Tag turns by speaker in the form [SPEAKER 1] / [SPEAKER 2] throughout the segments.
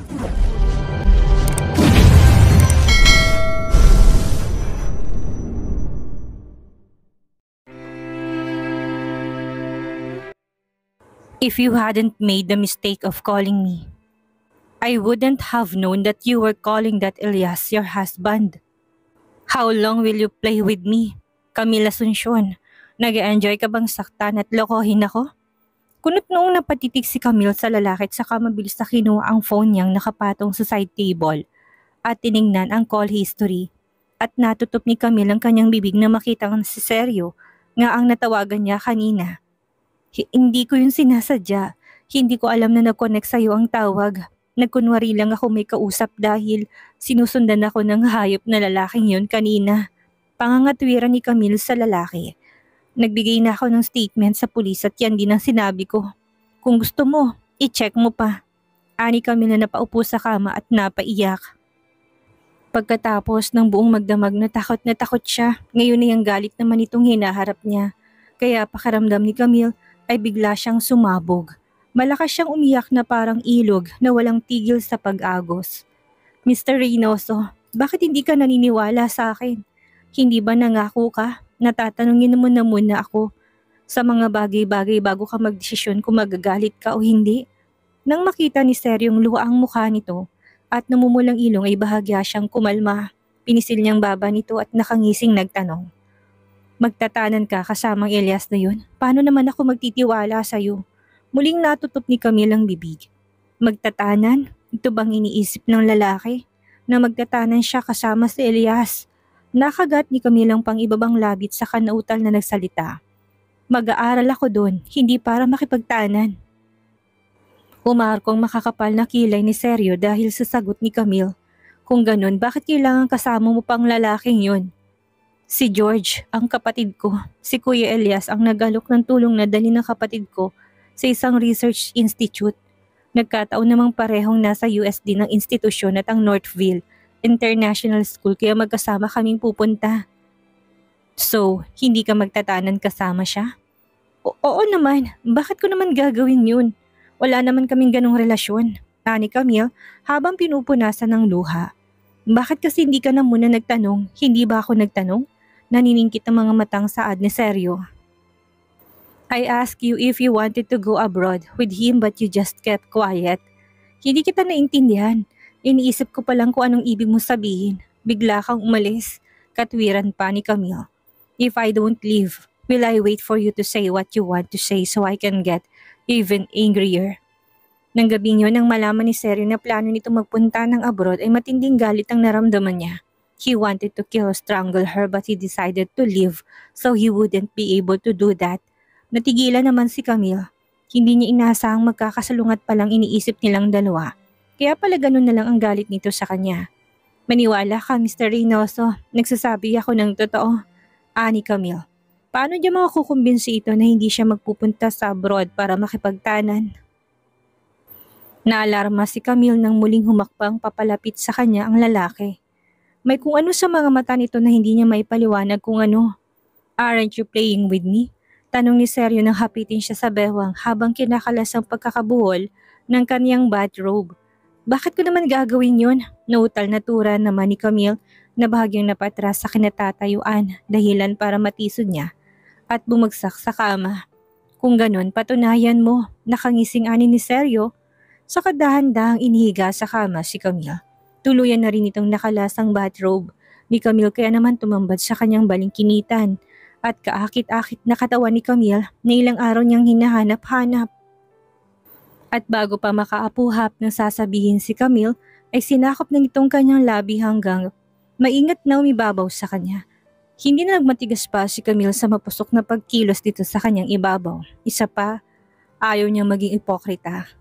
[SPEAKER 1] If you hadn't made the mistake of calling me, I wouldn't have known that you were calling that Elias your husband. How long will you play with me? Camille Asuncion, nag-enjoy ka bang saktan at lokohin ako? Kunot noong napatitig si Camille sa lalaki at saka mabilis na kinuha ang phone niyang nakapatong sa side table at tiningnan ang call history at natutup ni Camille ang kanyang bibig na makita ang si Sergio nga ang natawagan niya kanina. Hindi ko yun sinasadya. Hindi ko alam na nag-connect sa'yo ang tawag. Nagkunwari lang ako may kausap dahil sinusundan ako ng hayop na lalaking yun kanina. Pangangatwiran ni Camille sa lalaki. Nagbigay na ako ng statement sa pulis at yan din ang sinabi ko. Kung gusto mo, i-check mo pa. Ani Camille na napaupo sa kama at napaiyak. Pagkatapos ng buong magdamag na takot siya, ngayon ay ang galit naman itong hinaharap niya. Kaya pakaramdam ni Camille ay bigla siyang sumabog. Malakas siyang umiyak na parang ilog na walang tigil sa pag-agos. Mr. Reynoso, bakit hindi ka naniniwala sa akin? Hindi ba nangako ka? Natatanungin mo na muna ako sa mga bagay-bagay bago ka magdesisyon kung magagalit ka o hindi. Nang makita ni Sergio yung luha ang mukha nito at namumulang ilong ay bahagya siyang kumalma. Pinisil niyang baba nito at nakangising nagtanong. Magtatanan ka kasamang Elias na yun? Paano naman ako magtitiwala sa'yo? Muling natutup ni Camille ang bibig. Magtatanan? Ito bang iniisip ng lalaki? Na magtatanan siya kasama si Elias? Nakagat ni Camille ang pang-ibabang labit sa kanautal na nagsalita. Mag-aaral ako doon, hindi para makipagtanan. Umarkong makakapal na kilay ni Sergio dahil sa sagot ni Camille. Kung ganun, bakit kailangan kasama mo pang lalaking yun? Si George, ang kapatid ko, si Kuya Elias ang nagalok ng tulong na dali ng kapatid ko sa isang research institute. Nagkataon namang parehong nasa US din ang institusyon at ang Northville International School kaya magkasama kaming pupunta. So, hindi ka magtatanan kasama siya? Oo naman, bakit ko naman gagawin yun? Wala naman kaming ganong relasyon. Ani Camille, habang pinupunasan ng luha. Bakit kasi hindi ka na muna nagtanong? Hindi ba ako nagtanong? Naniningkit ang mga matang saad ni Sergio. I asked you if you wanted to go abroad with him but you just kept quiet. Hindi kita naintindihan. Iniisip ko pa lang kung anong ibig mo sabihin. Bigla kang umalis. Katwiran pa ni Camille. If I don't leave, will I wait for you to say what you want to say so I can get even angrier? Nang gabing yun, nang malaman ni Sergio na plano nito magpunta ng abroad ay matinding galit ang naramdaman niya. He wanted to kill or strangle her but he decided to leave so he wouldn't be able to do that. Natigilan naman si Camille. Hindi niya inasahang magkakasalungat palang iniisip nilang dalawa. Kaya pala ganun na lang ang galit nito sa kanya. Maniwala ka, Mr. Reynoso. Nagsasabi ako ng totoo. Ani Camille. Paano niya makukumbinsi ito na hindi siya magpupunta sa abroad para makipagtanan? Naalarma si Camille nang muling humakbang papalapit sa kanya ang lalaki. May kung ano sa mga mata nito na hindi niya maipaliwanag kung ano. Aren't you playing with me? Tanong ni Sergio nang hapitin siya sa bewang habang kinakalas ang pagkakabuhol ng kaniyang bathrobe. Bakit ko naman gagawin yun? Nautal na tura naman ni Camille na bahagyang napatras sa kinatatayuan dahilan para matisod niya at bumagsak sa kama. Kung ganun, patunayan mo, nakangising ani ni Sergio. Sa kadahan-dahang inihiga sa kama si Camille. Tuluyan na rin itong nakalasang bathrobe ni Camille kaya naman tumambad sa kanyang balingkinitan at kaakit-akit na katawan ni Camille na ilang araw niyang hinahanap-hanap. At bago pa makaapuhap ng sasabihin si Camille ay sinakop na nitong kanyang labi hanggang maingat na umibabaw sa kanya. Hindi na nagmatigas pa si Camille sa mapusok na pagkilos dito sa kanyang ibabaw. Isa pa, ayaw niyang maging ipokrita.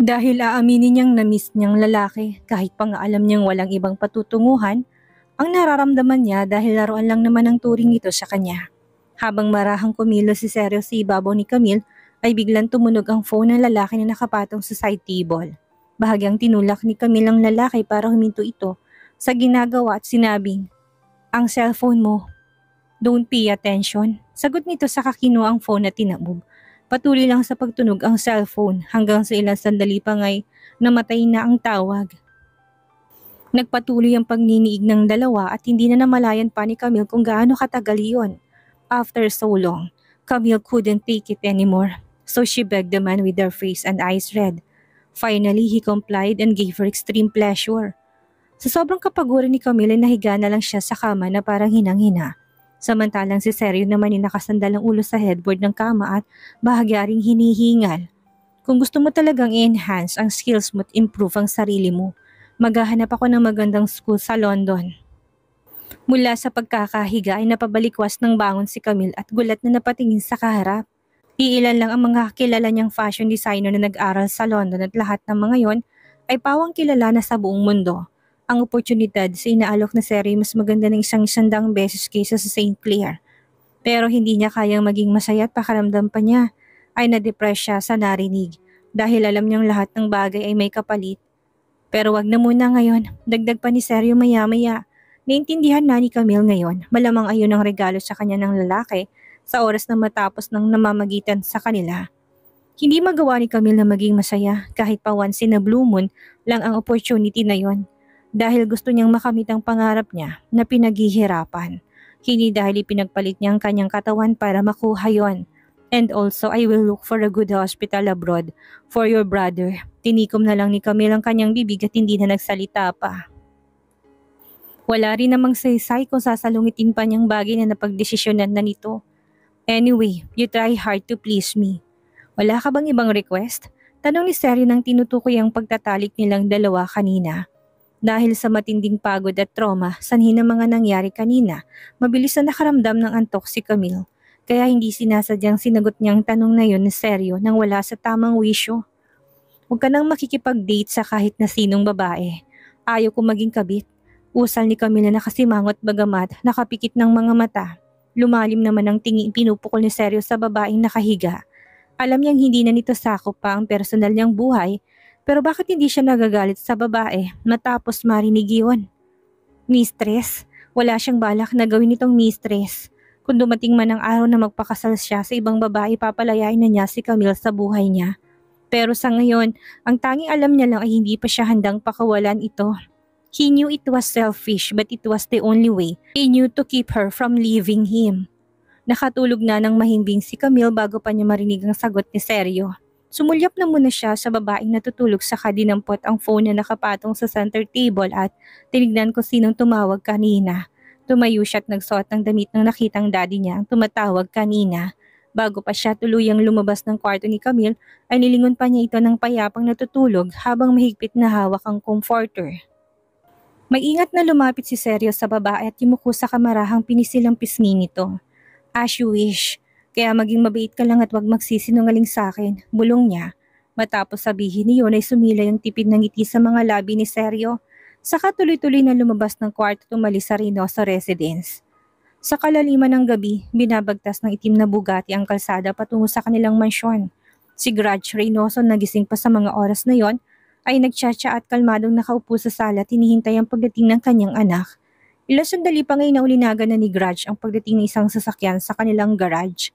[SPEAKER 1] Dahil aaminin niyang na-miss niyang lalaki kahit pa nga alam niyang walang ibang patutunguhan, ang nararamdaman niya dahil laruan lang naman ang turing nito sa kanya. Habang marahang kumilos si Sergio sa ibabaw ni Camille, ay biglang tumunog ang phone ng lalaki na nakapatong sa side table. Bahagyang tinulak ni Camille ang lalaki para huminto ito sa ginagawa at sinabing, "Ang cellphone mo. Don't pay attention." Sagot nito sa kinuha ang phone na tinabog. Patuloy lang sa pagtunog ang cellphone hanggang sa ilang sandali pa nga'y namatay na ang tawag. Nagpatuloy ang pagniniig ng dalawa at hindi na namalayan pa ni Camille kung gaano katagal iyon. After so long, Camille couldn't take it anymore, so she begged the man with her face and eyes red. Finally, he complied and gave her extreme pleasure. Sa sobrang kapaguran ni Camille, nahiga na lang siya sa kama na parang hinang-hina. Samantalang si Sergio naman ay nakasandal ang ulo sa headboard ng kama at bahagyaring hinihingal. Kung gusto mo talagang i-enhance ang skills mo at improve ang sarili mo, maghahanap ako ng magandang school sa London. Mula sa pagkakahiga ay napabalikwas ng bangon si Camille at gulat na napatingin sa kaharap. Iilan lang ang mga kilala niyang fashion designer na nag-aral sa London at lahat ng mga yon ay pawang kilala na sa buong mundo. Ang oportunidad sa inaalok na serye mas maganda ng 100 beses kaysa sa St. Clair. Pero hindi niya kayang maging masaya at pakaramdam pa niya ay na-depress siya sa narinig dahil alam niyang lahat ng bagay ay may kapalit. Pero wag na muna ngayon, dagdag pa ni Sergio maya-maya. Naintindihan na ni Camille ngayon, malamang ayun ang regalo sa kanya ng lalaki sa oras na matapos ng namamagitan sa kanila. Hindi magawa ni Camille na maging masaya kahit pa once in a blue moon lang ang opportunity na yon. Dahil gusto niyang makamit ang pangarap niya na pinaghihirapan. Hindi dahil ipinagpalit niya ang kanyang katawan para makuha yon. And also, I will look for a good hospital abroad for your brother. Tinikom na lang ni Camille ang kanyang bibig at hindi na nagsalita pa. Wala rin namang saysay kung sasalungitin pa niyang bagay na napagdesisyonan na nito. Anyway, you try hard to please me. Wala ka bang ibang request? Tanong ni Sergio nang tinutukoy ang pagtatalik nilang dalawa kanina. Dahil sa matinding pagod at trauma sanhi ng mga nangyari kanina, mabilis na nakaramdam ng antok si Camille. Kaya hindi sinasadyang sinagot niyang tanong na yun ni Sergio nang wala sa tamang wisyo. Huwag ka nang makikipag-date sa kahit na sinong babae. Ayaw ko maging kabit. Usal ni Camille na nakasimangot bagamat nakapikit ng mga mata. Lumalim naman ang tingin pinupukol ni Sergio sa babaeng nakahiga. Alam niyang hindi na nito sakop pa ang personal niyang buhay. Pero bakit hindi siya nagagalit sa babae matapos marinig yun? Mistress? Wala siyang balak na gawin itong mistress. Kung dumating man ang araw na magpakasal siya sa ibang babae, papalayain na niya si Camille sa buhay niya. Pero sa ngayon, ang tanging alam niya lang ay hindi pa siya handang pakawalan ito. He knew it was selfish but it was the only way he knew to keep her from leaving him. Nakatulog na ng mahimbing si Camille bago pa niya marinig ang sagot ni Sergio. Sumulyap na muna siya sa babaeng natutulog sa dinampot ang phone na nakapatong sa center table at tinignan kung sinong tumawag kanina. Tumayo siya at nagsuot ng damit ng nakitang daddy niya ang tumatawag kanina. Bago pa siya tuluyang lumabas ng kwarto ni Camille ay nilingon pa niya ito ng payapang natutulog habang mahigpit na hawak ang comforter. Maingat na lumapit si Sergio sa babae at yumuko sa kamarahang pinisilang pisngi nito. As you wish. Kaya maging mabait ka lang at wag magsisinungaling sa akin, bulong niya. Matapos sabihin niyon ay sumilay ang tipid ng ngiti sa mga labi ni Sergio. Saka tuloy-tuloy na lumabas ng kwarto tumalis sa Reynosa residence. Sa kalaliman ng gabi, binabagtas ng itim na Bugatti ang kalsada patungo sa kanilang mansyon. Si Grudge Reynoso nagising pa sa mga oras na yon ay nagtsatsa at kalmadong nakaupo sa sala at hinihintay ang pagdating ng kanyang anak. Ilang sandali pa ngayon na ulinagan na ni Grudge ang pagdating ng isang sasakyan sa kanilang garage.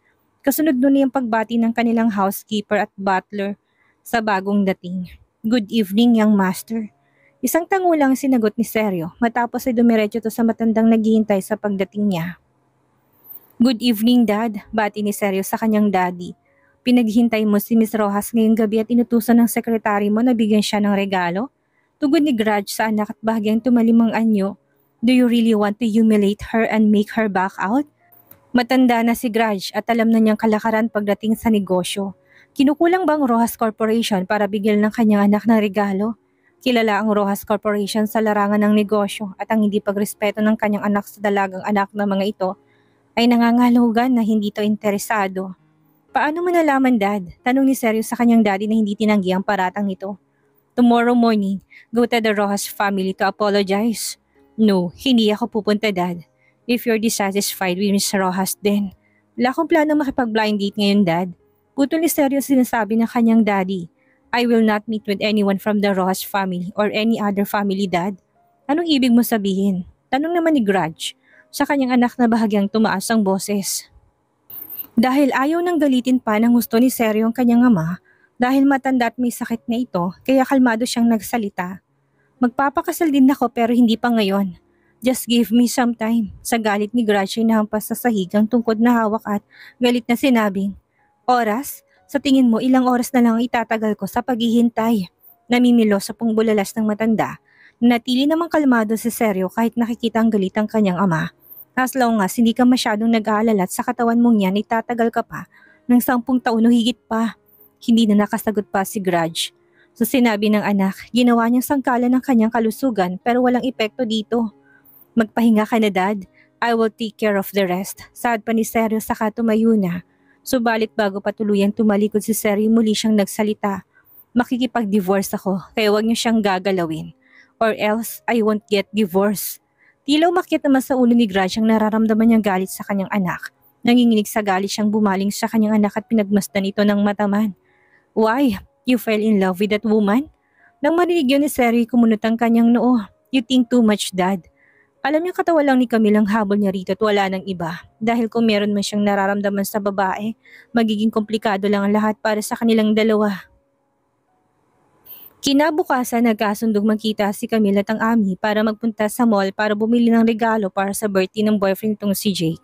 [SPEAKER 1] Kasunod nun ang pagbati ng kanilang housekeeper at butler sa bagong dating. Good evening, young master. Isang tango lang sinagot ni Sergio matapos ay dumiretso to sa matandang naghihintay sa pagdating niya. Good evening, Dad, bati ni Sergio sa kanyang daddy. Pinaghintay mo si Miss Rojas ngayong gabi at inutusan ng sekretary mo na bigyan siya ng regalo? Tugod ni Grudge sa anak at bahagyang tumalim ang anyo. Do you really want to humiliate her and make her back out? Matanda na si Grudge at alam na niyang kalakaran pagdating sa negosyo. Kinukulang ba ang Rojas Corporation para bigyan ng kanyang anak ng regalo? Kilala ang Rojas Corporation sa larangan ng negosyo at ang hindi pagrespeto ng kanyang anak sa dalagang anak ng mga ito ay nangangahulugan na hindi ito interesado. Paano mo nalaman, Dad? Tanong ni Sergio sa kanyang daddy na hindi tinanggi ang paratang nito. Tomorrow morning, go to the Rojas family to apologize. No, hindi ako pupunta, Dad. If you're dissatisfied with Miss Rojas then, wala akong planong makipag-blind date ngayon, Dad. Putol ni Sergio sinasabi ng kanyang daddy. I will not meet with anyone from the Rojas family or any other family, Dad. Anong ibig mo sabihin? Tanong naman ni Grudge sa kanyang anak na bahagyang tumaas ang boses. Dahil ayaw nang galitin pa ng gusto ni Seryo ang kanyang ama, dahil matanda at may sakit na ito, kaya kalmado siyang nagsalita. Magpapakasal din ako pero hindi pa ngayon. Just give me some time. Sa galit ni Gracia ay nahampas sa sahigang tungkod na hawak at galit na sinabing, Oras? Sa tingin mo ilang oras na lang itatagal ko sa paghihintay? Namimilo sa pong bulalas ng matanda. Natili namang kalmado si Seryo kahit nakikita ang galit ang kanyang ama. As long as hindi ka masyadong nag-aalala at sa katawan mong yan itatagal ka pa ng 10 taon o higit pa. Hindi na nakasagot pa si Grudge. So sinabi ng anak, ginawa niyang sangkalan ng kanyang kalusugan pero walang epekto dito. Magpahinga ka na dad, I will take care of the rest. Saad pa ni Seryo saka tumayo na. Subalit bago pa tuluyang tumalikod si Seryo muli siyang nagsalita. Makikipag-divorce ako kaya huwag niyo siyang gagalawin. Or else I won't get divorced. Tila umakyat naman sa ulo ni Grudge ang nararamdaman niyang galit sa kanyang anak. Nanginginig sa galit siyang bumaling sa kanyang anak at pinagmasdan ito ng mataman. Why? You fell in love with that woman? Nang marinig yun ni Seri, kumunot ang kanyang noo. You think too much, Dad. Alam niya katawa lang ni Camille ang habol niya rito at wala ng iba. Dahil kung meron man siyang nararamdaman sa babae, magiging komplikado lang ang lahat para sa kanilang dalawa. Kinabukasan nagkasundong magkita si Camille at ang Ami para magpunta sa mall para bumili ng regalo para sa birthday ng boyfriend nitong si Jake.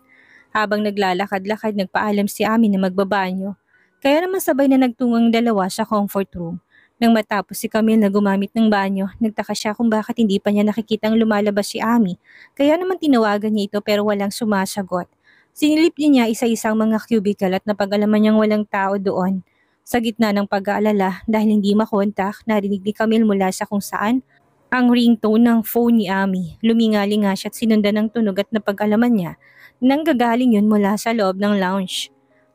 [SPEAKER 1] Habang naglalakad-lakad nagpaalam si Ami na magbabanyo. Kaya naman sabay na nagtungang dalawa sa comfort room. Nang matapos si Camille na gumamit ng banyo, nagtaka siya kung bakit hindi pa niya nakikitang lumalabas si Ami. Kaya naman tinawagan niya ito pero walang sumasagot. Sinilip niya isa-isang mga cubicle at napag-alaman niyang walang tao doon. Sa gitna ng pag-aalala dahil hindi makontak, narinig ni Camille mula sa kung saan ang ringtone ng phone ni Ami. Lumingali nga siya at sinundan ng tunog at napag-alaman niya nang gagaling yun mula sa loob ng lounge.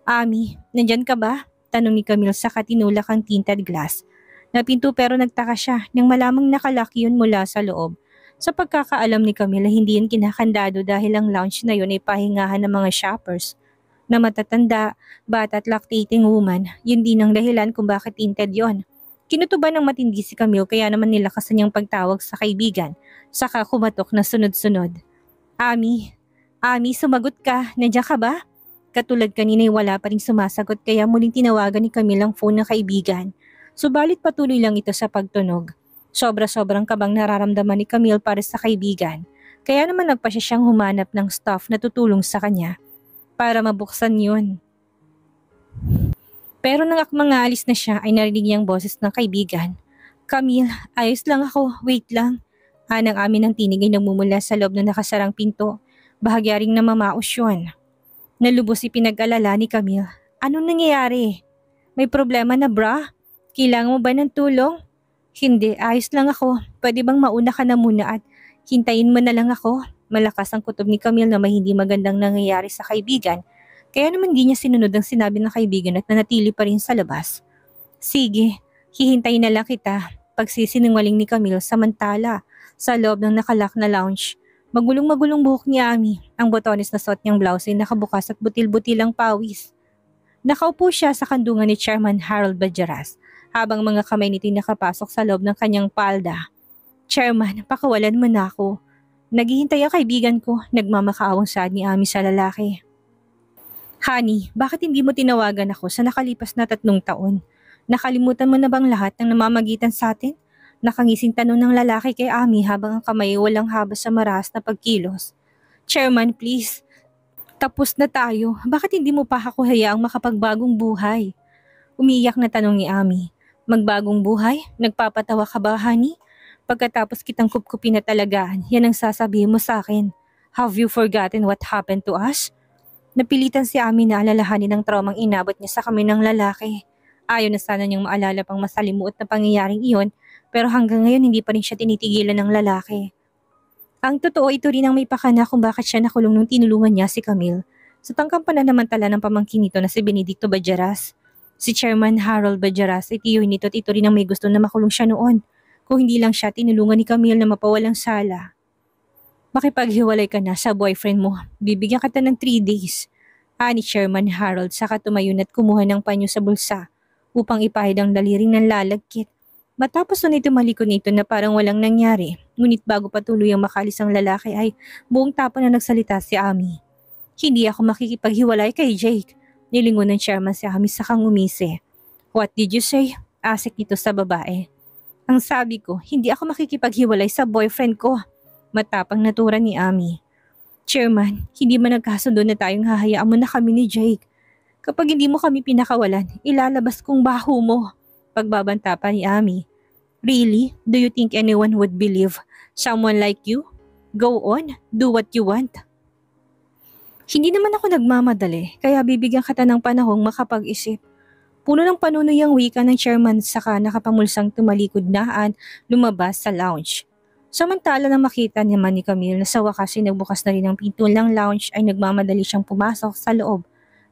[SPEAKER 1] Ami, nandyan ka ba? Tanong ni Camille sa katinulak ang tinted glass. Napinto pero nagtaka siya nang malamang nakalaki yun mula sa loob. Sa pagkakaalam ni Camille hindi yun kinakandado dahil ang lounge na yun ay pahingahan ng mga shoppers. Na matatanda, bata at lactating woman, yun din ang dahilan kung bakit tinted yon. Kinutuban ng matindi si Camille kaya naman nilakasan niyang pagtawag sa kaibigan, saka kumatok na sunod-sunod. Ami, sumagot ka, nandiyan ka ba? Katulad kanina ay wala pa rin sumasagot kaya muling tinawagan ni Camille ang phone ng kaibigan. Subalit patuloy lang ito sa pagtunog. Sobra-sobrang kabang nararamdaman ni Camille para sa kaibigan, kaya naman nagpasya siyang humanap ng staff na tutulong sa kanya para mabuksan yun. Pero nang akmang aalis na siya ay narinig niyang boses ng kaibigan. Camille, ayos lang ako, wait lang. Anang amin ng tinig ay nagmumula sa loob ng nakasarang pinto. Bahagya ring namamaos yun. Nalubos pinag-alala ni Camille. Anong nangyayari? May problema na bra? Kailangan mo ba ng tulong? Hindi, ayos lang ako. Pwede bang mauna ka na muna at hintayin mo na lang ako? Malakas ang kutob ni Camille na may hindi magandang nangyayari sa kaibigan, kaya naman di niya sinunod ang sinabi ng kaibigan at nanatili pa rin sa labas. Sige, hihintayin na lang kita, pagsisinungaling ni Camille samantala sa loob ng nakalak na lounge. Magulong-magulong buhok ni Ami, ang botones na suot niyang blouse ay nakabukas at butil-butil ang pawis. Nakaupo siya sa kandungan ni Chairman Harold Badjaras, habang mga kamay nito'y nakapasok sa loob ng kanyang palda. Chairman, pakawalan mo na ako. Naghihintay ang kaibigan ko, nagmamakaawang saad ni Ami sa lalaki. Honey, bakit hindi mo tinawagan ako sa nakalipas na 3 taon? Nakalimutan mo na bang lahat ng namamagitan sa atin? Nakangising tanong ng lalaki kay Ami habang ang kamay walang haba sa maras na pagkilos. Chairman, please. Tapos na tayo. Bakit hindi mo pa ako hayaang makapagbagong buhay? Umiiyak na tanong ni Ami. Magbagong buhay? Nagpapatawa ka ba, honey? Pagkatapos kitang kupkupin na talagaan, yan ang sasabihin mo sa akin. Have you forgotten what happened to us? Napilitan si Ami na alalahanin ang traumang inabot niya sa kami ng lalaki. Ayaw na sana niyang maalala pang masalimuot na pangyayaring iyon, pero hanggang ngayon hindi pa rin siya tinitigilan ng lalaki. Ang totoo ito rin ang may pakana kung bakit siya nakulong nung tinulungan niya si Camille. Sa tangkang pananamantala ng pamangkin nito na si Benedicto Badjaras. Si Chairman Harold Badjaras ay tiyuhin nito at ito rin ang may gusto na makulong siya noon. Kung hindi lang siya tinulungan ni Camille na mapawalang sala. Makipaghiwalay ka na sa boyfriend mo. Bibigyan kita ng 3 days. Ani Chairman Harold saka tumayo at kumuha ng panyo sa bulsa upang ipahid ang daliring ng lalagkit. Matapos na ito malikod nito na parang walang nangyari. Ngunit bago patuloy ang makalis ang lalaki ay buong tapon na nagsalita si Ami. Hindi ako makikipaghiwalay kay Jake. Nilingon ng chairman si Ami sa kangumisi. What did you say? Asik nito sa babae. Ang sabi ko, hindi ako makikipaghiwalay sa boyfriend ko. Matapang natura ni Ami. Chairman, hindi man nagkasundo na tayong hahayaan mo na kami ni Jake. Kapag hindi mo kami pinakawalan, ilalabas kong baho mo. Pagbabanta pa ni Ami. Really? Do you think anyone would believe someone like you? Go on, do what you want. Hindi naman ako nagmamadali, kaya bibigyan kita ng panahong makapag-isip. Puno ng panunoy ang wika ng chairman saka nakapamulsang tumalikod na at lumabas sa lounge. Samantala nang makita naman ni Camille na sa wakas ay nagbukas na rin ang pinto ng lounge ay nagmamadali siyang pumasok sa loob.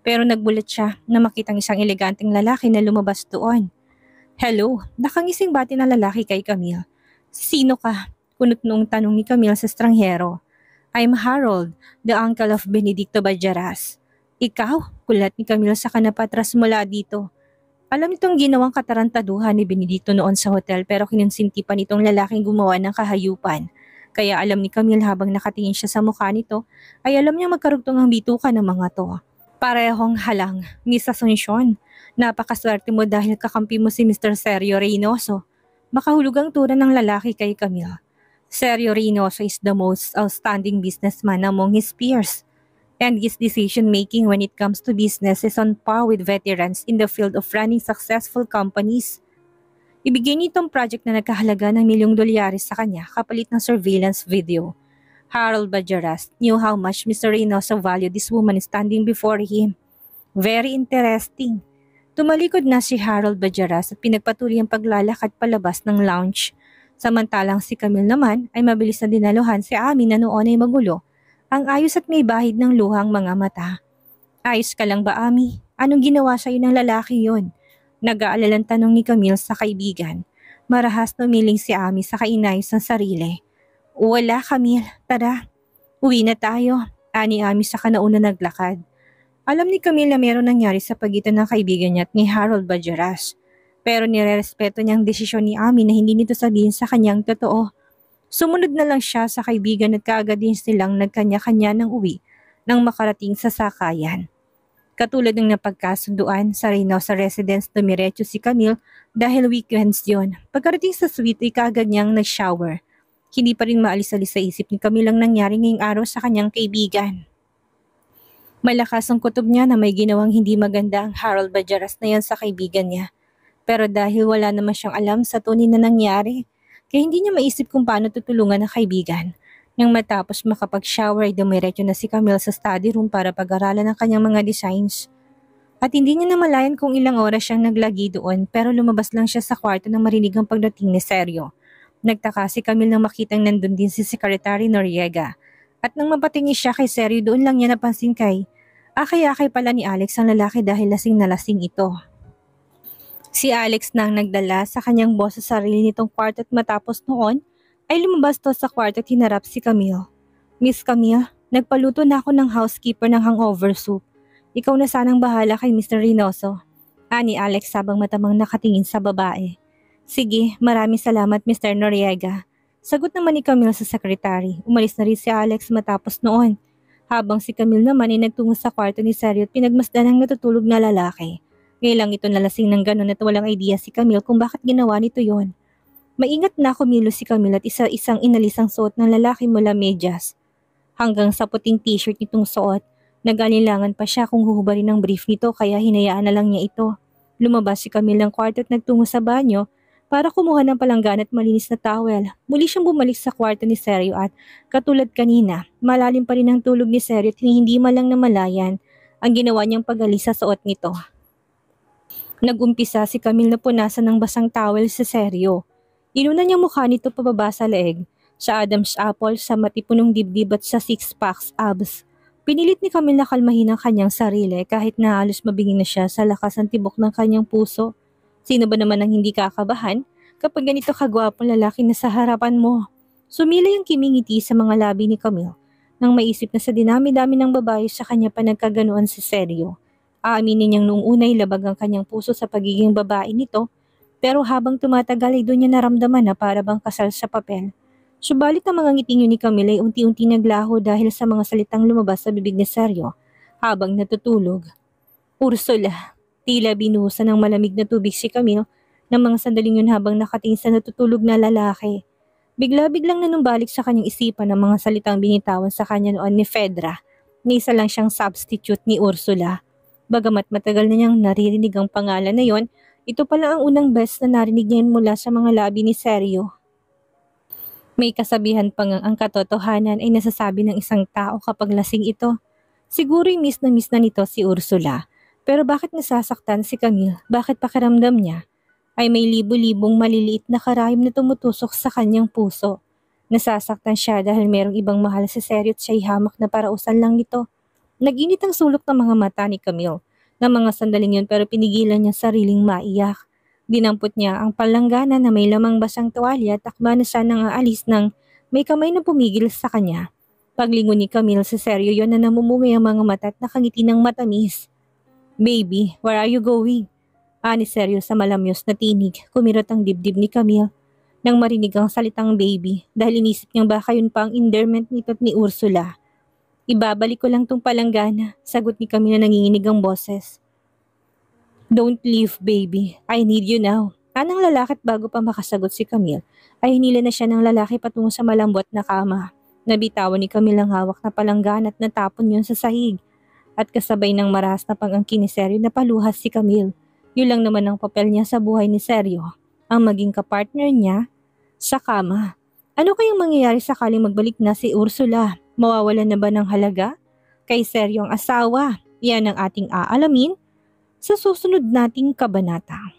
[SPEAKER 1] Pero nagbulat siya na makitang isang eleganteng lalaki na lumabas doon. Hello, nakangising bati ng lalaki kay Camille. Sino ka? Kunot noong tanong ni Camille sa estranghero. I'm Harold, the uncle of Benedicto Bajaras. Ikaw? Kulat ni Camille sa kanapatras mula dito. Alam nitong ginawang katarantaduhan ni Benedicto noon sa hotel pero kinonsinti pa nitong lalaking gumawa ng kahayupan. Kaya alam ni Camille habang nakatingin siya sa mukha nito ay alam niya magkarugtong ang bituka ng mga to. Parehong halang, Miss Asuncion. Napakaswerte mo dahil kakampi mo si Mr. Sergio Reynoso. Makahulog ang tura ng lalaki kay Camille. Sergio Reynoso is the most outstanding businessman among his peers. And his decision-making when it comes to business is on par with veterans in the field of running successful companies. Ibigay niya itong project na nagkahalaga ng $1,000,000 sa kanya kapalit ng surveillance video. Harold Bajaras knew how much Mr. Reynoso valued this woman standing before him. Very interesting. Tumalikod na si Harold Bajaras at pinagpatuloy ang paglalakad palabas ng lounge. Samantalang si Camille naman ay mabilis na dinaluhan si Ami na noon ay magulo. Ang ayos at may bahid ng luhang mga mata. Ayos ka lang ba, Ami? Anong ginawa sa'yo ng lalaki yon? Nag-aalalang tanong ni Camille sa kaibigan. Marahas na umiling si Ami sa kainayos ng sarili. Wala, Camille. Tara. Uwi na tayo. Ani Ami sa kanauna naglakad. Alam ni Camille na meron nangyari sa pagitan ng kaibigan niya at ni Harold Bajaras. Pero nirerespeto niya ang desisyon ni Ami na hindi nito sabihin sa kanyang totoo. Sumunod na lang siya sa kaibigan at kaagad din silang nagkanya-kanya ng uwi nang makarating sa sakayan. Katulad ng napagkasunduan sa Reynoso residence, dumiretso si Camille dahil weekends yon. Pagkarating sa suite ay kaagad niyang nag-shower. Hindi pa rin maalis-alis sa isip ni Camille ang nangyari ngayong araw sa kanyang kaibigan. Malakas ang kutob niya na may ginawang hindi maganda ang Harold Bajaras na yan sa kaibigan niya. Pero dahil wala naman siyang alam sa tunay na nangyari, kaya hindi niya maisip kung paano tutulungan ang kaibigan. Nang matapos makapag-shower ay dumiretso na si Camille sa study room para pag-aralan ang kanyang mga designs. At hindi niya namalayan kung ilang oras siyang naglagi doon pero lumabas lang siya sa kwarto nang marinig ang pagdating ni Sergio. Nagtaka si Camille nang makitang nandun din si Secretary Noriega. At nang mapatingin siya kay Sergio doon lang niya napansin kay akay-akay pala ni Alex ang lalaki dahil lasing na lasing ito. Si Alex na ang nagdala sa kanyang boss sa sarili nitong kwarto at matapos noon ay lumabas to sa kwarto at hinarap si Camille. Miss Camille, nagpaluto na ako ng housekeeper ng hangover soup. Ikaw na sanang bahala kay Mr. Reynoso. Ani Alex habang matamang nakatingin sa babae. Sige, maraming salamat Mr. Noriega. Sagot naman ni Camille sa sekretary. Umalis na rin si Alex matapos noon. Habang si Camille naman ay nagtungo sa kwarto ni Sergio at pinagmasdan ang natutulog na lalaki. Ngayon lang ito nalasing ng ganon at walang idea si Camille kung bakit ginawa nito yon. Maingat na kumilos si Camille at isa-isang inalis ang suot ng lalaki mula medyas. Hanggang sa puting t-shirt nitong suot, nag-alinlangan pa siya kung huhubarin ang brief nito kaya hinayaan na lang niya ito. Lumabas si Camille ng kwarto at nagtungo sa banyo para kumuha ng palanggan at malinis na towel. Muli siyang bumalik sa kwarto ni Sergio at katulad kanina, malalim pa rin ang tulog ni Sergio at hindi man lang namalayan ang ginawa niyang pag-alis sa suot nito. Nag-umpisa si Camille na punasan ng basang towel sa Sergio. Inuna niyang mukha nito pababa sa leeg, sa Adam's apple, sa matipunong dibdib at sa six-packs abs. Pinilit ni Camille na kalmahin ang kanyang sarili kahit na halos mabingin na siya sa lakas ng tibok ng kanyang puso. Sino ba naman ang hindi kakabahan kapag ganito kagwapong lalaki na sa harapan mo? Sumilay ang kimingiti sa mga labi ni Camille nang maisip na sa dinami-dami ng babae sa kanya pa nagkaganuan si Sergio. Aaminin niyang noong unay labag ang kanyang puso sa pagiging babae nito pero habang tumatagal ay doon niya naramdaman na para bang kasal sa papel. Subalit ang mga ngiting yun ni Camille ay unti-unti naglaho dahil sa mga salitang lumabas sa bibig ni Sergio habang natutulog. Ursula, tila binuhusan ng malamig na tubig si Camille ng mga sandaling yun habang nakatingin sa natutulog na lalaki. Bigla-biglang nanumbalik sa kanyang isipan ang mga salitang binitawan sa kanya noon ni Fedra na isa lang siyang substitute ni Ursula. Bagamat matagal na niyang naririnig ang pangalan na yon, ito pala ang unang beses na narinig niya yun mula sa mga labi ni Sergio. May kasabihan pang ang katotohanan ay nasasabi ng isang tao kapag lasing ito. Siguro'y miss na nito si Ursula. Pero bakit nasasaktan si Camille? Bakit pakiramdam niya ay may libo-libong maliliit na karayom na tumutusok sa kanyang puso? Nasasaktan siya dahil merong ibang mahal si Sergio at siya'y hamak na parausan lang nito. Nag-init ang sulok ng mga mata ni Camille ng mga sandaling yun pero pinigilan niya sariling maiyak. Dinampot niya ang palanggana na may lamang basang tuwalya at takma na siya nang aalis nang may kamay na pumigil sa kanya. Paglingon ni Camille sa Sergio yon na namumungay ang mga mata at nakangiti ng matamis. "Baby, where are you going?" Ani Sergio sa malamyos na tinig. Kumirot ang dibdib ni Camille nang marinig ang salitang baby dahil inisip niyang baka yun pa ang endearment nito at ni Ursula. "Ibabalik ko lang tong palanggana," sagot ni Camille na nanginginig ang boses. "Don't leave, baby. I need you now." Anang lalaki at bago pa makasagot si Camille, ay hinila na siya ng lalaki patungo sa malambot na kama. Nabitawan ni Camille ang hawak na palanggana at natapon yun sa sahig. At kasabay ng marahas na pang-angkin ni Sergio na paluhas si Camille. Yun lang naman ang papel niya sa buhay ni Sergio, ang maging kapartner niya sa kama. Ano kayang mangyayari sakaling magbalik na si Ursula? Mawawalan na ba ng halaga kay Sergio ang asawa? Yan ang ating aalamin sa susunod nating kabanata.